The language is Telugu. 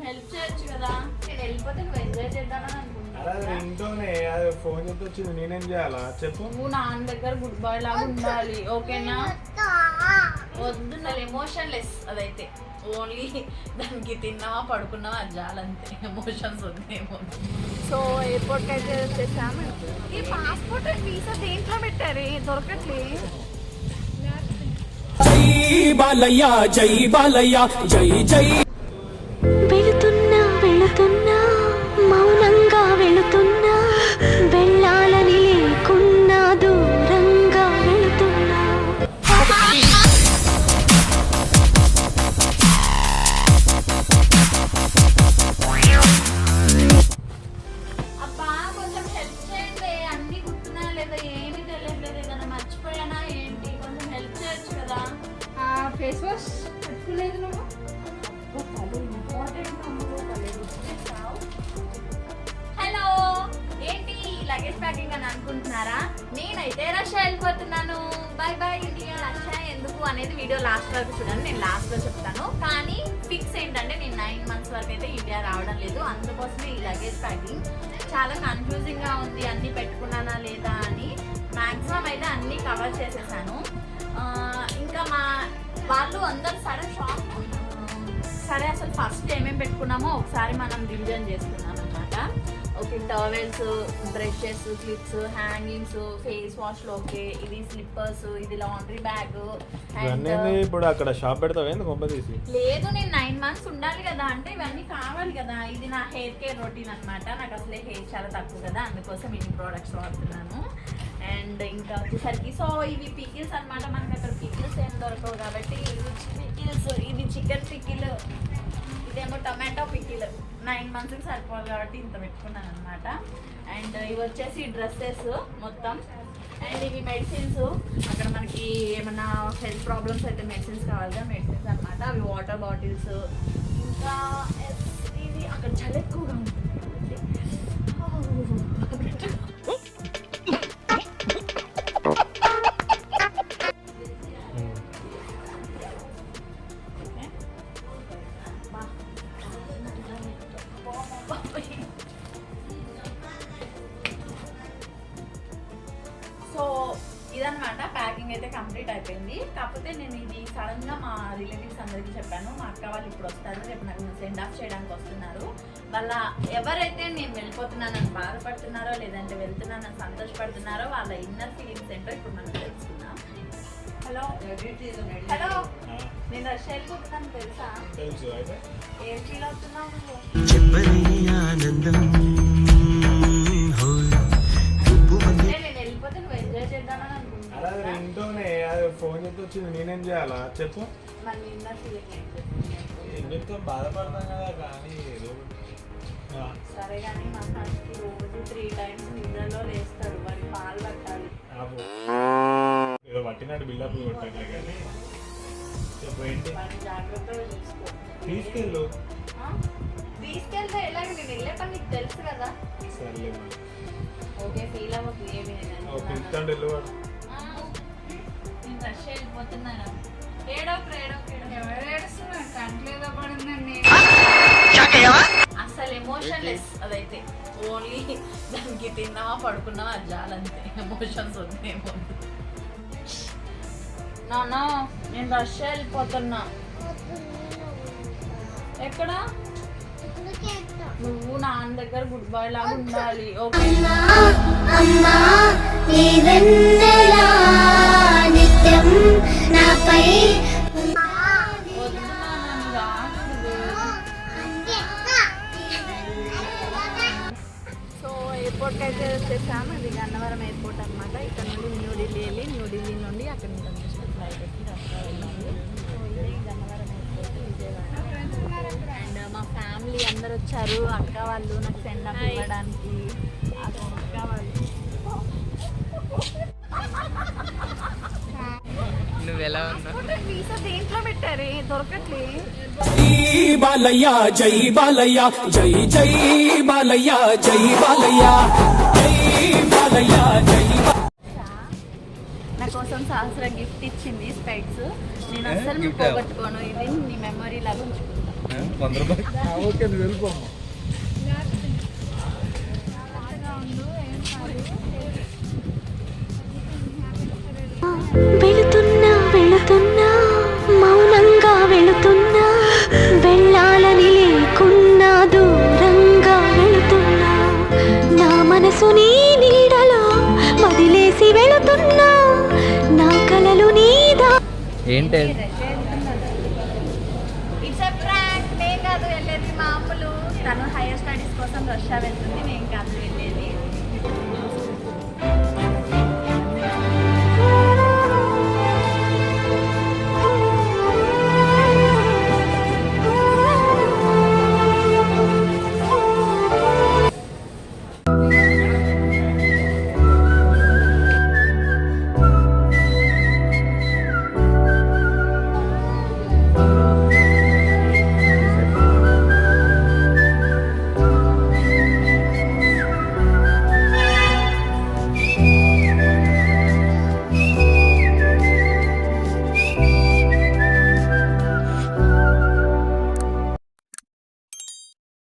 హెల్ప్ చేయొచ్చు కదా. నేను వెళ్ళిపోతే నువ్వు ఎంజాయ్ చేద్దామని అనుకుంటున్నా. ఇంట్లోనే ఫోన్ చేసి వచ్చింది, నేనేం చేయాలా చెప్పు. నువ్వు నాన్న దగ్గర గుడ్ బాయ్ లాగా ఉండాలి, ఓకేనా? వద్దు, నా ఎమోషన్ లెస్ అదైతే. ఓన్లీ దానికి తిన్నావా పడుకున్నావా అది చాలంతే, ఎమోషన్స్ వద్దేమో. సో ఎయిర్పోర్ట్కి అయితే వచ్చేసాము. ఈ పాస్పోర్ట్ అండ్ వీసా దేంట్లో పెట్టారు, దొరకట్లే. జై బాలయ్య జై బాలయ్య జై జై. వెళుతున్నా వెళుతున్నా మౌనంగా వెళుతున్నా, వెళ్ళాలని లేకున్నా దూరంగా వెళుతున్నా. అబ్బా కొంచెం హెల్ప్ చేయండి. అన్ని గుర్తున్నాయా లేదా ఏమీ తెలియట్లేదు, ఏదైనా మర్చిపోయానా ఏంటి? కొంచెం హెల్ప్ చేయొచ్చు కదా. ఫేస్ వాష్ పెట్టుకోలేదు నువ్వు? హలో, ఏంటి లగేజ్ ప్యాకింగ్ అని అనుకుంటున్నారా? నేనైతే రష్యా వెళ్ళిపోతున్నాను. Bye bye India. రష్యా ఎందుకు అనేది వీడియో లాస్ట్ వరకు చూడండి, నేను లాస్ట్ లో చెప్తాను. కానీ ఫిక్స్ ఏంటంటే నేను 9 months వరకు అయితే ఇండియా రావడం లేదు. అందుకోసమే ఈ లగేజ్ ప్యాకింగ్ చాలా కన్ఫ్యూజింగ్ గా ఉంది. అన్ని పెట్టుకున్నానా లేదా అని. మాక్సిమం అయితే అన్ని కవర్ చేసేసాను. ఇంకా మా వాళ్ళు అందరు సరే అసలు ఫస్ట్ ఏమేమి పెట్టుకున్నామో ఒకసారి మనం రివిజన్ చేసుకున్నాం అనమాట. Okay, towels, brushes, clips, hangings, face wash లో ఓకే, ఇది స్లిప్పర్స్, ఇది లాండ్రీ బ్యాగ్. ఇప్పుడు అక్కడ షాప్ పెడతావు కొంప తీసి? లేదు, నేను 9 months ఉండాలి కదా, అంటే ఇవన్నీ కావాలి కదా. ఇది నా హెయిర్ కేర్ రొటీన్ అనమాట. నాకు అసలే హెయిర్ చాలా తక్కువ కదా, అందుకోసం ఇన్ని ప్రోడక్ట్స్ వాడుతున్నాను. అండ్ ఇంకా వచ్చేసరికి సో ఇవి పికిల్స్ అనమాట. మనకి అక్కడ పికిల్స్ ఏం దొరకవు కాబట్టి పికిల్స్, ఇది చికెన్ పికిల్, ఇదేమో టమాటో పికిల్. 9 months సరిపోవాలి కాబట్టి ఇంత పెట్టుకున్నాను అనమాట. అండ్ ఇవి వచ్చేసి డ్రెస్సెస్ మొత్తం. అండ్ ఇవి మెడిసిన్స్, అక్కడ మనకి ఏమన్నా హెల్త్ ప్రాబ్లమ్స్ అయితే మెడిసిన్స్ కావాలిగా, మెడిసిన్స్ అనమాట. అవి వాటర్ బాటిల్స్. ఇంకా ఇది అక్కడ చలి ఎక్కువగా ఉంటుంది. సో ఇదనమాట ప్యాకింగ్ అయితే కంప్లీట్ అయిపోయింది. కాకపోతే నేను ఇది సడన్ గా మా రిలేటివ్స్ అందరికీ చెప్పాను. మా అక్క వాళ్ళు ఇప్పుడు వస్తారు, రేపు నాకు సెండ్ ఆఫ్ చేయడానికి వస్తున్నారు. వాళ్ళ ఎవరైతే నేను వెళ్ళిపోతున్నానని బాధపడుతున్నారో లేదంటే వెళ్తున్నానని సంతోషపడుతున్నారో వాళ్ళ ఇన్నర్ ఫీలింగ్స్ ఏంటో ఇప్పుడు మనం తెలుసుకుందాం. హలో హలో, నేను రష్యా వెళ్ళిపోతున్నాను తెలుసా? ఏం ఫీల్ అవుతున్నావు నేను వెళ్ళిపోతే నువ్వు ఎంజాయ్ చేద్దామని అనుకుంటున్నా. ఇంట్లోనే ఫోన్ చేసి వచ్చింది, నేనేం చేయాలా చెప్పు. మరి ఇన్నర్ ఫీలింగ్ ఏం చెప్తాం, బాధపడతాం కదా. కానీ సరే కానీ మా ఫ్రెండ్స్కి రోజు 3 times నిద్రలో లేస్తాడు, వాడి పాలు పట్టాలి. ఏదో పట్టినట్టు బిల్డప్ కొట్టట్లే కానీ చెప్పు ఏంటి. వాడిని జాగ్రత్తగా చూసుకో. తీసుకెళ్తే ఎలాగ నేను వెళ్ళే పని నీకు తెలుసు కదా. సర్లే ఓకే, ఫీల్ అవ్వకు ఏమి. నేను రష్యా వెళ్ళిపోతున్నాను. అసలు ఎమోషన్ లెస్ అదైతే. ఓన్లీ దానికి తిన్నావా పడుకున్నావా అది చాలంతే, ఎమోషన్స్ వద్దేమో. నాన్న నేను రష్యా వెళ్ళిపోతున్నా. ఎక్కడ? నువ్వు నాన్న దగ్గర గుడ్ బాయ్ లాగా ఉండాలి, ఓకేనా? సో ఎయిర్పోర్ట్కి అయితే వచ్చేసాము. ఇది గన్నవరం ఎయిర్పోర్ట్ అనమాట. ఇక్కడ నుండి న్యూఢిల్లీ వెళ్ళి, న్యూఢిల్లీ నుండి అక్కడ ఇంటర్నేషనల్ ఫ్లైట్ ఎక్కి రష్యా వెళ్ళాలి. సో ఇది గన్నవరం ఎయిర్పోర్ట్, విజయవాడ. అండ్ మా ఫ్యామిలీ అందరు వచ్చారు. అక్క వాళ్ళు నాకు సెండ్ ఆఫ్ ఇవ్వడానికి. అక్క వాళ్ళు నువ్వెలా ఉన్నావు? వీసా దేంట్లో పెట్టారే, దొరకట్లే. జై బాలయ్య జై బాలయ్య జై జై బాలయ్య జై బాలయ్య జై బాలయ్య జై. నా కోసం సహస్ర గిఫ్ట్ ఇచ్చింది, స్పెక్స్. నేను అస్సలు పోగొట్టుకోను, ఇది నీ మెమరీ లాగా ఉంచుకుంటా. ₹100 ఓకే నువ్వు వెళ్ళిపోమ్మా. వెళుతున్నా వెళుతున్నా మౌనంగా వెళుతున్నా వెళ్ళాలని లేకున్నా దూరంగా వెళుతున్నా నా మనసు నీ నీడలో వదిలేసి వెళుతున్నా నా కలలు నీదా ఏంటి ఇట్స్ ఎ ప్రాంక్. నేను కాదు వెళ్ళేది మామూలు. తను హైయర్ స్టడీస్ కోసం రష్యా వెళ్తుంది, నేను కాదు వెళ్ళేది.